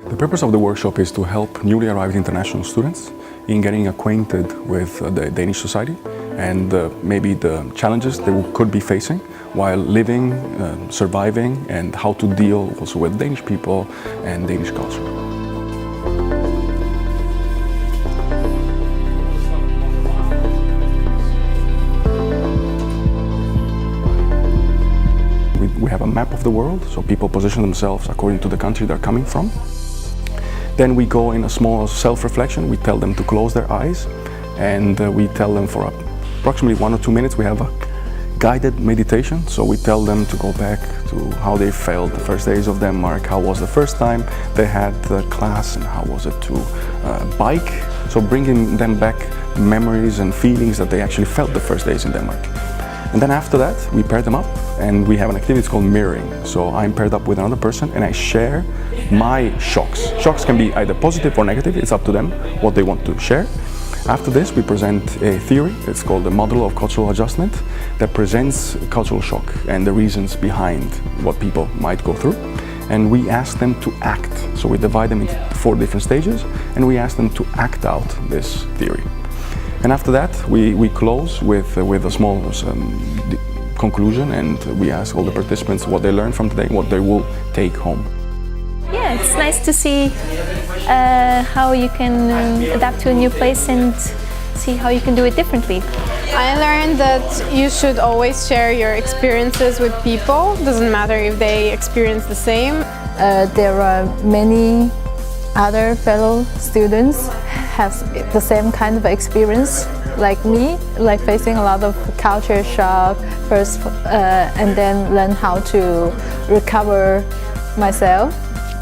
The purpose of the workshop is to help newly arrived international students in getting acquainted with the Danish society and maybe the challenges they could be facing while living, surviving, and how to deal also with Danish people and Danish culture. We have a map of the world, so people position themselves according to the country they're coming from. Then we go in a small self-reflection. We tell them to close their eyes, and we tell them for approximately 1 or 2 minutes we have a guided meditation. So we tell them to go back to how they felt the first days of Denmark, how was the first time they had the class, and how was it to bike. So bringing them back memories and feelings that they actually felt the first days in Denmark. And then after that, we pair them up and we have an activity called mirroring. So I'm paired up with another person and I share my shocks. Shocks can be either positive or negative, it's up to them what they want to share. After this, we present a theory, it's called the model of cultural adjustment, that presents cultural shock and the reasons behind what people might go through. And we ask them to act. So we divide them into 4 different stages and we ask them to act out this theory. And after that, we close with a small conclusion, and we ask all the participants what they learned from today, what they will take home. Yeah, it's nice to see how you can adapt to a new place and see how you can do it differently. I learned that you should always share your experiences with people. Doesn't matter if they experience the same. There are many other fellow students have the same kind of experience like me, like facing a lot of culture shock first and then learn how to recover myself.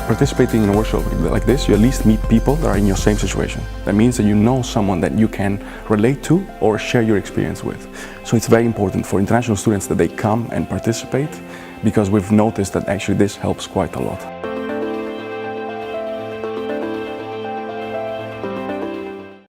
Participating in a workshop like this, you at least meet people that are in your same situation. That means that you know someone that you can relate to or share your experience with. So it's very important for international students that they come and participate, because we've noticed that actually this helps quite a lot.